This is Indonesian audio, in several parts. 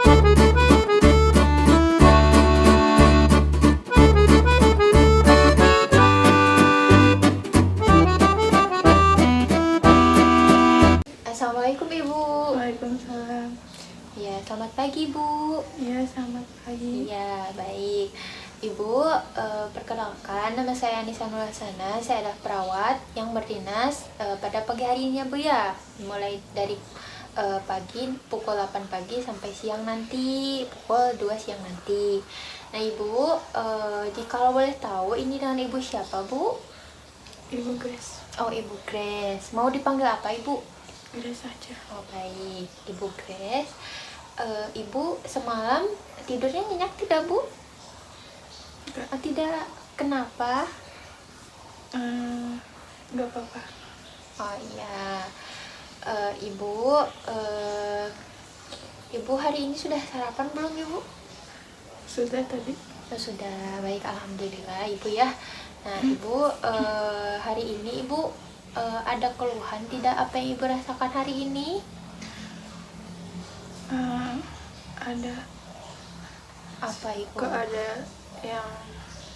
Assalamualaikum Ibu. Waalaikumsalam. Ya, selamat pagi Bu. Ya, selamat pagi. Iya, baik. Ibu, perkenalkan nama saya Anissa Nulasana. Saya adalah perawat yang berdinas pada pagi hari ini ya Bu ya. Mulai dari pagi pukul 8 pagi sampai siang nanti pukul 2 siang nanti. Nah Ibu, jika boleh tahu ini dengan Ibu siapa Bu? Ibu Grace. Oh Ibu Grace. Mau dipanggil apa Ibu? Grace aja. Oh baik, Ibu Grace. Ibu semalam tidurnya nyenyak tidak Bu? Enggak. Tidak. Kenapa? Enggak apa-apa. Oh iya. Ibu, Ibu hari ini sudah sarapan belum Ibu? Sudah tadi. Oh, sudah. Baik, alhamdulillah Ibu ya. Nah Ibu, hari ini Ibu ada keluhan tidak apa yang Ibu rasakan hari ini? Ada. Apa Ibu? Kok ada yang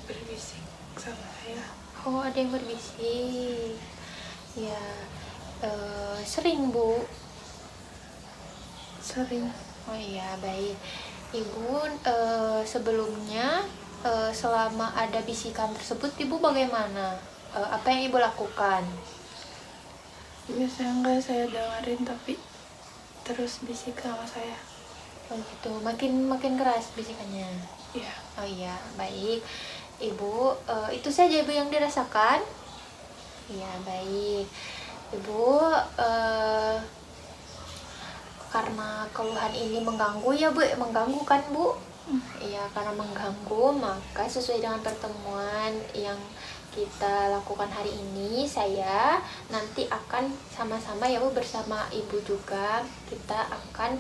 berbisik sama saya? Oh, ada yang berbisik. Ya, sering Bu? Sering. Oh iya, baik. Ibu, sebelumnya selama ada bisikan tersebut, Ibu bagaimana? Apa yang Ibu lakukan? Biasanya enggak saya dengerin, tapi terus bisik sama saya. Oh gitu, makin keras bisikannya. Iya. Oh iya, baik. Ibu, itu saja Ibu yang dirasakan? Iya, baik. Ibu, karena keluhan ini mengganggu ya Bu, mengganggu kan Bu? Iya, karena mengganggu, maka sesuai dengan pertemuan yang kita lakukan hari ini, saya nanti akan sama-sama ya Bu, bersama Ibu juga, kita akan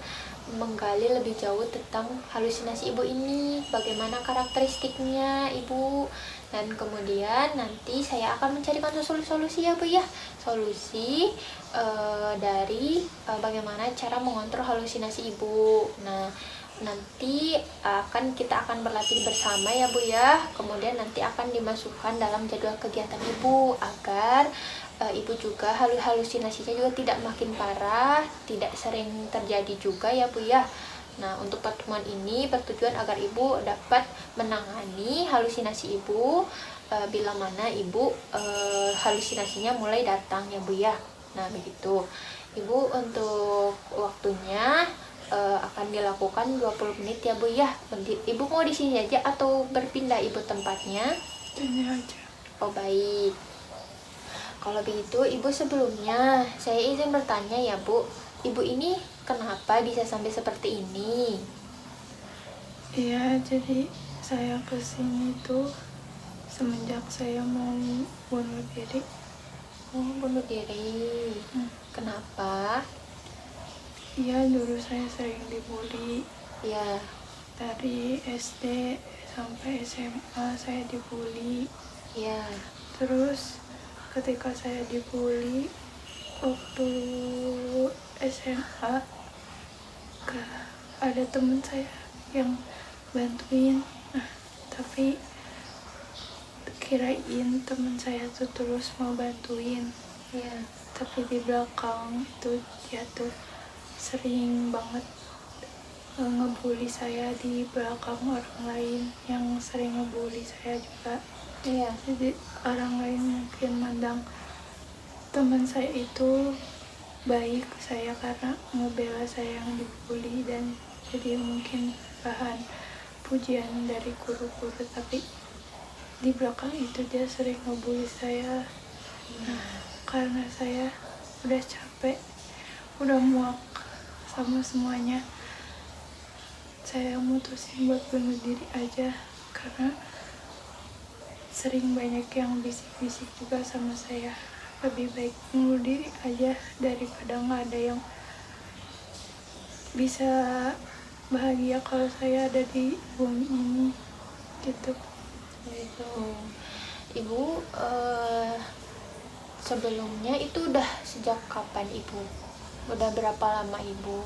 menggali lebih jauh tentang halusinasi Ibu ini, bagaimana karakteristiknya Ibu, dan kemudian nanti saya akan mencarikan solusi ya Bu ya, solusi dari bagaimana cara mengontrol halusinasi Ibu. Nah, nanti kita akan berlatih bersama ya Bu ya, kemudian nanti akan dimasukkan dalam jadwal kegiatan Ibu agar Ibu juga halusinasinya juga tidak makin parah, tidak sering terjadi juga ya Bu ya. Nah, untuk pertemuan ini bertujuan agar Ibu dapat menangani halusinasi Ibu bila mana Ibu halusinasinya mulai datang ya Bu ya. Nah, begitu. Ibu, untuk waktunya akan dilakukan 20 menit ya Bu ya. Ibu mau di sini aja atau berpindah Ibu tempatnya? Ini aja. Oh, baik. Kalau begitu, Ibu, sebelumnya saya izin bertanya ya Bu, Ibu ini kenapa bisa sampai seperti ini? Iya, jadi saya kesini tuh semenjak saya mau bunuh diri. Oh, bunuh diri. Kenapa? Iya, dulu saya sering dibully. Ya. Dari SD sampai SMA saya dibully. Ya. Terus ketika saya dibully waktu SMA, ada teman saya yang bantuin. Nah, tapi kirain teman saya tuh terus mau bantuin. Ya. Tapi di belakang itu dia tuh sering banget ngebully saya di belakang orang lain yang sering ngebully saya juga. Iya. Jadi orang lain mungkin mandang teman saya itu baik ke saya karena ngebela saya yang dibully, dan jadi mungkin bahan pujian dari guru-guru, tapi di belakang itu dia sering ngebully saya. Nah, karena saya udah capek, udah muak sama semuanya, saya mutusin buat bunuh diri aja karena sering banyak yang bisik-bisik juga sama saya. Lebih baik bunuh diri aja daripada nggak ada yang bisa bahagia kalau saya ada di bumi ini gitu. Gitu. Ibu, sebelumnya itu udah sejak kapan Ibu? Udah berapa lama Ibu?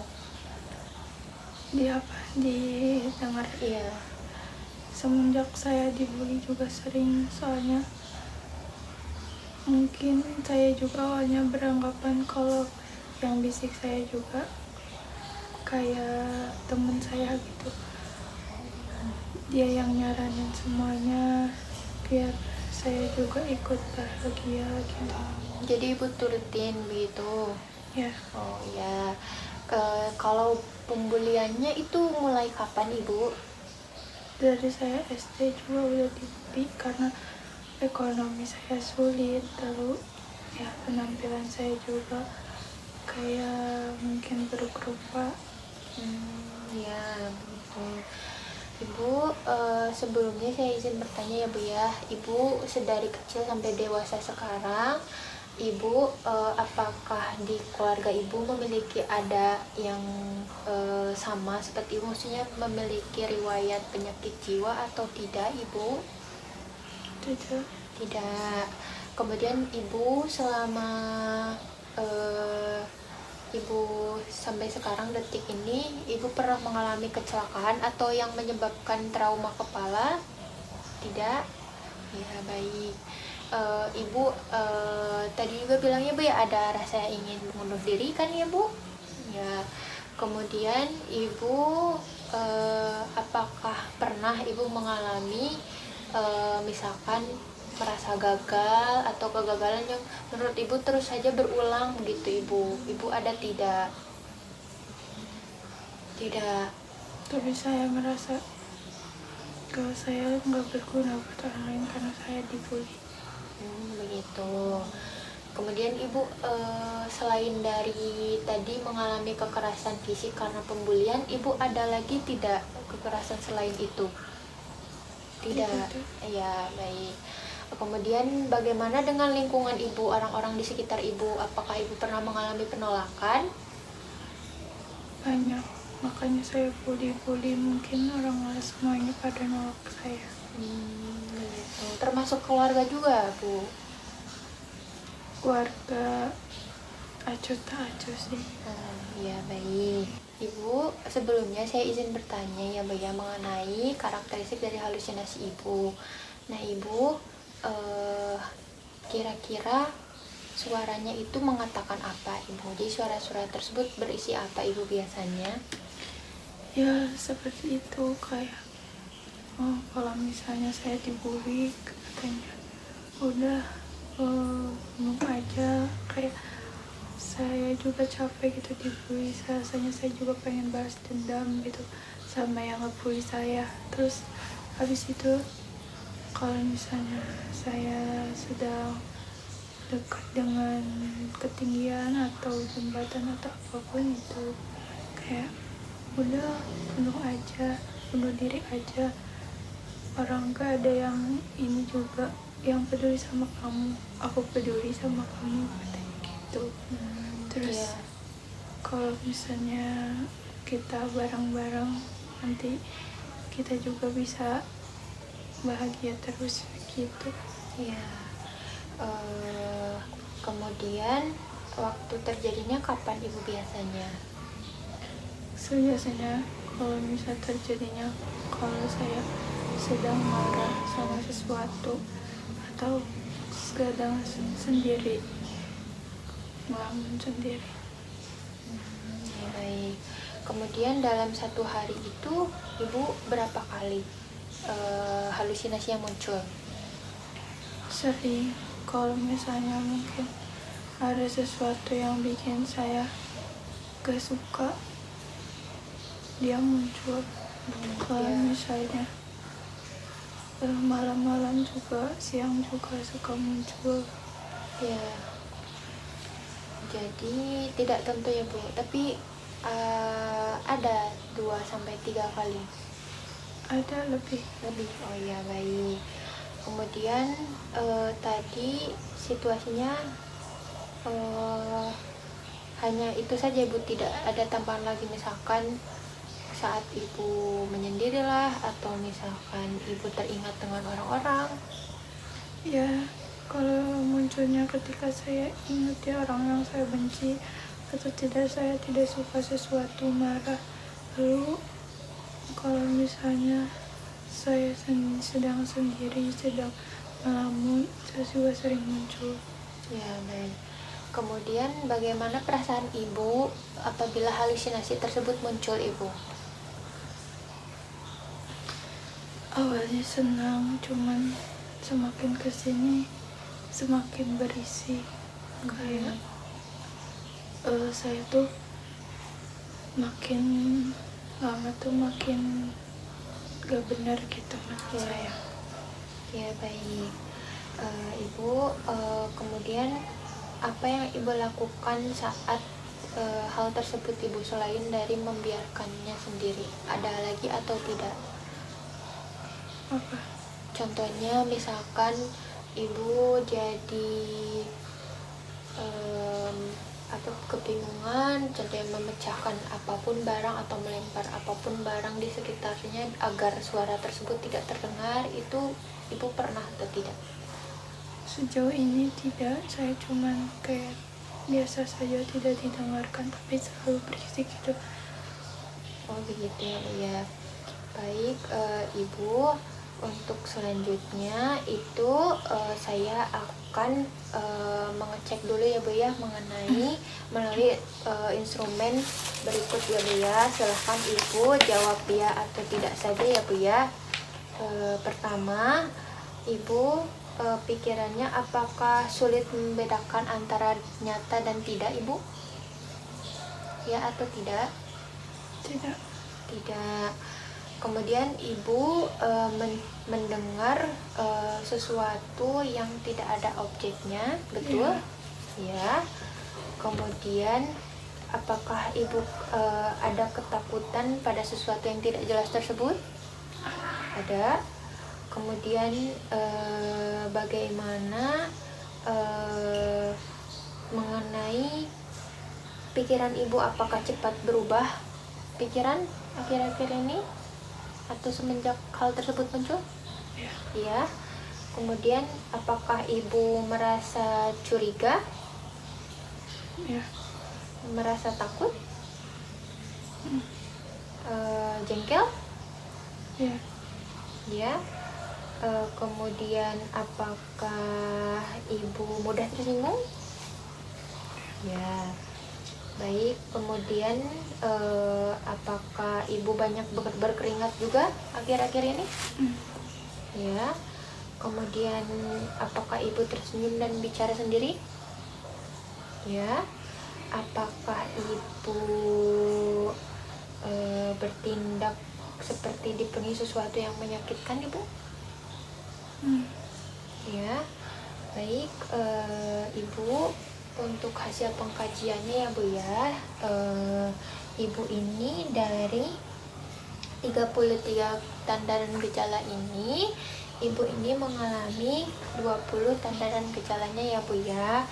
didengar. Iya. Semenjak saya dibully juga sering, soalnya mungkin saya juga awalnya beranggapan kalau yang bisik saya juga kayak teman saya gitu, dia yang nyaranin semuanya biar saya juga ikut bahagia gitu. Jadi ibu turutin begitu. Ya, Oh ya. Kalau pembuliannya itu mulai kapan ibu? dari saya SD juga udah dibully karena ekonomi saya sulit, lalu ya penampilan saya juga kayak mungkin buruk rupa. Ya begitu. Ibu, sebelumnya saya izin bertanya ya Bu ya. Ibu sedari kecil sampai dewasa sekarang, Ibu apakah di keluarga Ibu memiliki ada yang sama seperti Ibu, maksudnya memiliki riwayat penyakit jiwa atau tidak Ibu? Tidak. Tidak. Kemudian Ibu selama Ibu sampai sekarang detik ini, Ibu pernah mengalami kecelakaan atau yang menyebabkan trauma kepala? Tidak? Ya, baik. Ibu tadi juga bilangnya Bu ya ada rasa ingin bunuh diri kan ya Bu? Ya. Kemudian Ibu apakah pernah Ibu mengalami misalkan merasa gagal atau kegagalan yang menurut Ibu terus saja berulang begitu Ibu ada tidak? Tidak. Tapi saya merasa kalau saya nggak berguna buat orang lain karena saya dibully. Begitu. Kemudian Ibu selain dari tadi mengalami kekerasan fisik karena pembulian, Ibu ada lagi tidak kekerasan selain itu? Tidak. Ya, baik. Kemudian bagaimana dengan lingkungan Ibu, orang-orang di sekitar Ibu? Apakah Ibu pernah mengalami penolakan? Banyak, makanya saya bully, mungkin orang semuanya pada nolak saya. Begitu. Termasuk keluarga juga, Bu? Keluarga acuh tak acuh sih. Ya baik. Ibu, sebelumnya saya izin bertanya ya Bu ya mengenai karakteristik dari halusinasi Ibu. Nah Ibu, kira-kira suaranya itu mengatakan apa Ibu? Jadi suara-suara tersebut berisi apa Ibu biasanya? Ya seperti itu, kayak kalau misalnya saya dibully katanya udah minum aja, kayak saya juga capek gitu dibully, rasanya saya juga pengen balas dendam gitu sama yang ngebully saya. Terus habis itu kalau misalnya saya sedang dekat dengan ketinggian atau jembatan atau apapun itu, kayak udah bunuh diri aja, orang gak ada yang ini juga yang peduli sama kamu, aku peduli sama kamu, katanya gitu. Terus Iya. kalau misalnya kita bareng-bareng nanti kita juga bisa bahagia terus gitu. Iya. Kemudian waktu terjadinya kapan Ibu biasanya? Biasanya kalau misalnya terjadinya kalau saya sedang marah sama sesuatu atau sedang sendiri, ngelamun sendiri. Ya, baik. Kemudian dalam satu hari itu Ibu berapa kali halusinasi yang muncul? Sering, kalau misalnya mungkin ada sesuatu yang bikin saya gak suka, dia muncul. Kalau misalnya malam-malam juga, siang juga suka muncul. Ya. Jadi tidak tentu ya Bu, tapi ada 2-3 kali. Ada lebih. Oh ya, baik. Kemudian tadi situasinya hanya itu saja Bu, tidak ada tambahan lagi misalkan saat Ibu menyendiri lah atau misalkan Ibu teringat dengan orang-orang? Ya, kalau munculnya ketika saya ingat ya orang yang saya benci atau tidak, saya tidak suka sesuatu, marah Lalu kalau misalnya saya sedang sendiri, sedang melamun, itu juga sering muncul. Ya, baik. Kemudian bagaimana perasaan ibu apabila halusinasi tersebut muncul, ibu? Awalnya senang, cuman semakin kesini semakin berisi. Kayak saya tuh makin lama tuh makin gak benar gitu menurut saya. Ya, baik. Ibu, kemudian apa yang ibu lakukan saat hal tersebut, ibu, selain dari membiarkannya sendiri? Ada lagi atau tidak? Apa? Contohnya misalkan ibu jadi kebingungan, contohnya memecahkan apapun barang atau melempar apapun barang di sekitarnya agar suara tersebut tidak terdengar, itu ibu pernah atau tidak? Sejauh ini tidak, saya cuman kayak biasa saja, tidak didengarkan, tapi selalu berisik gitu. Oh begitu ya, Bu ya. Baik, Ibu, untuk selanjutnya itu saya akan mengecek dulu ya Bu ya mengenai melalui instrumen berikut ya Bu ya. Silahkan Ibu jawab ya atau tidak saja ya Bu ya. Pertama, Ibu pikirannya apakah sulit membedakan antara nyata dan tidak, Ibu? Ya atau tidak? Tidak. Tidak. Kemudian ibu mendengar sesuatu yang tidak ada objeknya, betul? Ya. Kemudian apakah ibu ada ketakutan pada sesuatu yang tidak jelas tersebut? Ada. Kemudian bagaimana mengenai pikiran ibu, apakah cepat berubah pikiran akhir-akhir ini atau semenjak hal tersebut muncul? Ya. Kemudian apakah ibu merasa curiga? Ya. Merasa takut? Jengkel? Ya. Ya. Kemudian apakah ibu mudah tersinggung? Ya. Baik, kemudian apakah ibu banyak berkeringat juga akhir-akhir ini? Ya. Kemudian apakah ibu tersenyum dan bicara sendiri? Ya. Apakah ibu bertindak seperti dipenuhi sesuatu yang menyakitkan, Ibu? Ya. Baik, Ibu, untuk hasil pengkajiannya ya Bu ya, Ibu ini dari 33 tanda dan gejala ini, Ibu ini mengalami 20 tanda dan gejalanya ya Bu ya.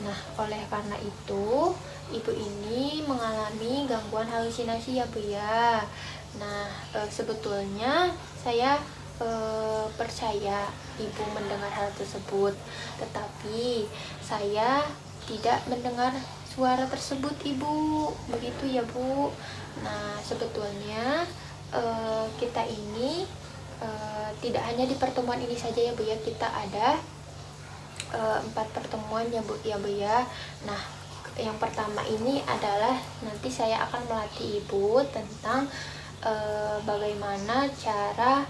Nah, oleh karena itu Ibu ini mengalami gangguan halusinasi ya Bu ya. Nah, sebetulnya saya percaya Ibu mendengar hal tersebut, tetapi saya tidak mendengar suara tersebut, Ibu. Begitu ya Bu. Nah, sebetulnya kita ini tidak hanya di pertemuan ini saja ya Bu ya, kita ada 4 pertemuan ya Bu ya. Nah, yang pertama ini adalah nanti saya akan melatih Ibu tentang bagaimana cara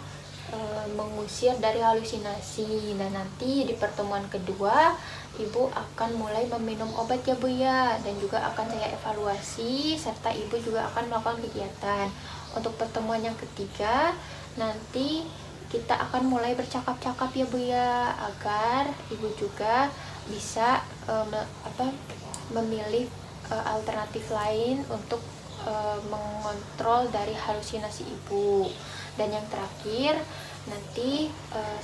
mengusir dari halusinasi. Dan nanti di pertemuan kedua Ibu akan mulai meminum obat ya Bu ya, dan juga akan saya evaluasi serta Ibu juga akan melakukan kegiatan. Untuk pertemuan yang ketiga nanti kita akan mulai bercakap-cakap ya Bu ya, agar Ibu juga bisa memilih alternatif lain untuk mengontrol dari halusinasi Ibu. Dan yang terakhir nanti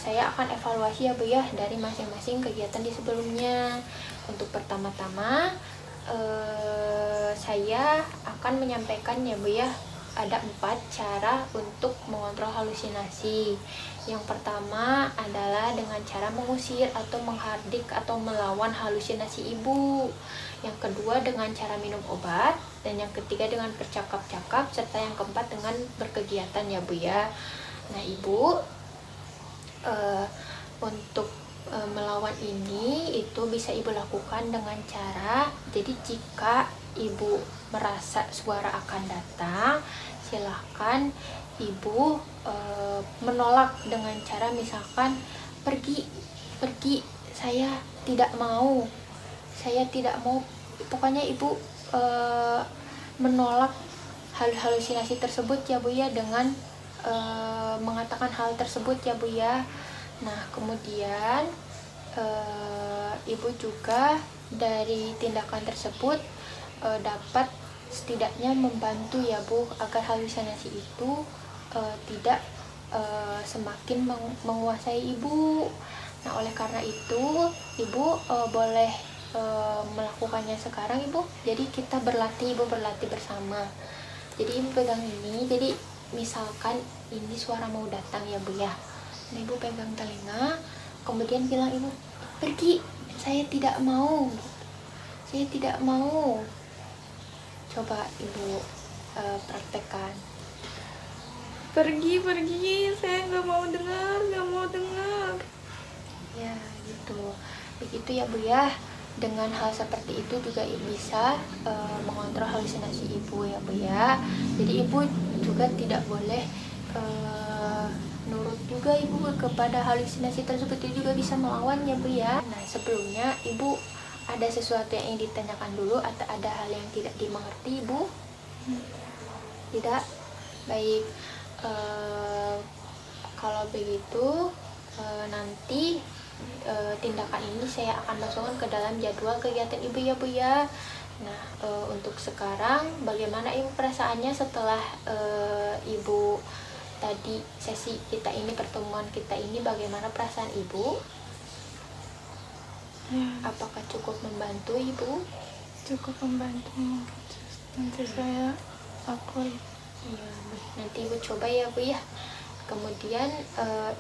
saya akan evaluasi ya Bu ya dari masing-masing kegiatan di sebelumnya. Untuk pertama-tama saya akan menyampaikan ya Bu ya ada 4 cara untuk mengontrol halusinasi. Yang pertama adalah dengan cara mengusir atau menghardik atau melawan halusinasi ibu. Yang kedua dengan cara minum obat, dan yang ketiga dengan bercakap-cakap, serta yang keempat dengan berkegiatan ya Bu ya. Nah Ibu, untuk melawan ini itu bisa Ibu lakukan dengan cara, jadi jika Ibu merasa suara akan datang, silahkan Ibu menolak dengan cara misalkan pergi, saya tidak mau, pokoknya Ibu menolak halusinasi tersebut ya Bu ya, dengan mengatakan hal tersebut ya Bu ya. Nah kemudian Ibu juga dari tindakan tersebut dapat setidaknya membantu ya Bu, agar halusinasi itu tidak semakin menguasai Ibu. Nah oleh karena itu Ibu boleh melakukannya sekarang Ibu. Jadi kita berlatih, Ibu berlatih bersama. Jadi Ibu pegang ini, jadi misalkan ini suara mau datang ya Bu ya. Nah Ibu pegang telinga, kemudian bilang Ibu, pergi, saya tidak mau, saya tidak mau. Coba Ibu praktekkan. Pergi, saya nggak mau dengar. Ya gitu, begitu ya Bu ya. Dengan hal seperti itu juga bisa mengontrol halusinasi Ibu ya Bu ya. Jadi Ibu juga tidak boleh nurut juga Ibu kepada halusinasi tersebut, itu juga bisa melawan ya Bu ya. Nah sebelumnya Ibu ada sesuatu yang ingin ditanyakan dulu, atau ada hal yang tidak dimengerti Ibu? Tidak? Baik, kalau begitu nanti tindakan ini saya akan masukkan ke dalam jadwal kegiatan Ibu ya Bu ya. Nah untuk sekarang bagaimana Ibu perasaannya setelah Ibu tadi sesi kita ini, pertemuan kita ini, bagaimana perasaan Ibu? Ya, Apakah cukup membantu Ibu? cukup membantu. Nanti saya lakuin. Ya, nanti Ibu coba ya Bu ya. Kemudian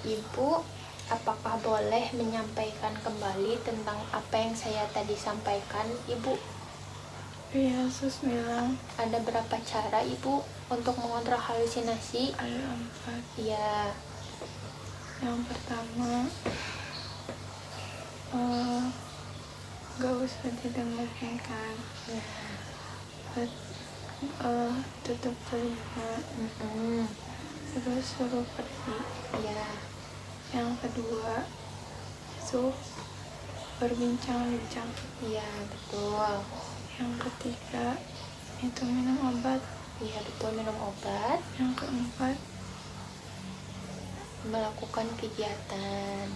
Ibu apakah boleh menyampaikan kembali tentang apa yang saya tadi sampaikan Ibu? Iya, Sus bilang Ada berapa cara Ibu untuk mengontrol halusinasi? ada 4. Iya. Yang pertama, gak usah didengarkan kan. Tutup telinga, terus suruh pergi. Iya. Yang kedua, berbincang-bincang. Iya betul. Yang ketiga itu minum obat. Iya betul, minum obat. Yang keempat Melakukan kegiatan.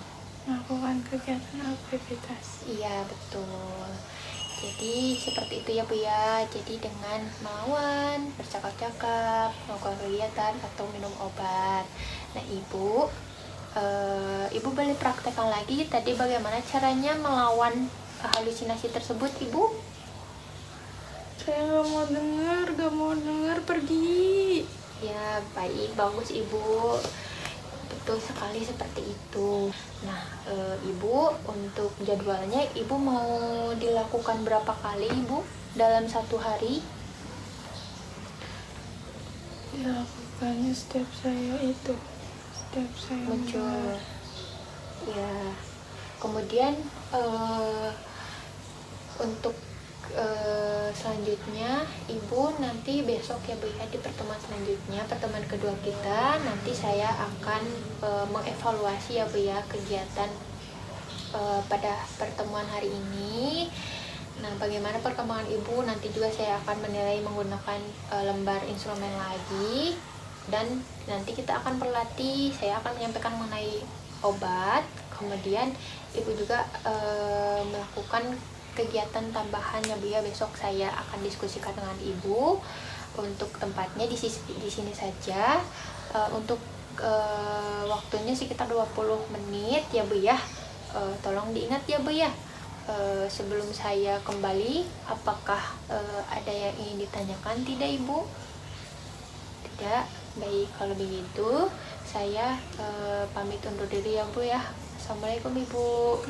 melakukan kegiatan aktivitas. Iya betul. Jadi seperti itu ya Bu ya. Jadi dengan melawan, bercakap-cakap, melakukan kegiatan atau minum obat. Nah Ibu, Ibu boleh praktekkan lagi tadi bagaimana caranya melawan halusinasi tersebut Ibu? Saya gak mau dengar, pergi. Ya baik, bagus Ibu, betul sekali seperti itu. Nah Ibu, untuk jadwalnya Ibu mau dilakukan berapa kali Ibu dalam satu hari? Dilakukannya setiap saya Muncul dengar. ya. Kemudian untuk selanjutnya Ibu nanti besok ya Bu ya, di pertemuan selanjutnya, pertemuan kedua kita, nanti saya akan mengevaluasi ya Bu ya kegiatan pada pertemuan hari ini. Nah bagaimana perkembangan Ibu, nanti juga saya akan menilai menggunakan lembar instrumen lagi, dan nanti kita akan berlatih. Saya akan menyampaikan mengenai obat, kemudian Ibu juga melakukan kegiatan tambahan ya Bu ya. Besok saya akan diskusikan dengan Ibu. Untuk tempatnya di sini saja. Untuk waktunya sekitar 20 menit ya Bu ya. Tolong diingat ya Bu ya. Sebelum saya kembali, apakah ada yang ingin ditanyakan? Tidak Ibu? ada. Baik, kalau begitu saya pamit undur diri ya Bu ya. Assalamualaikum Ibu.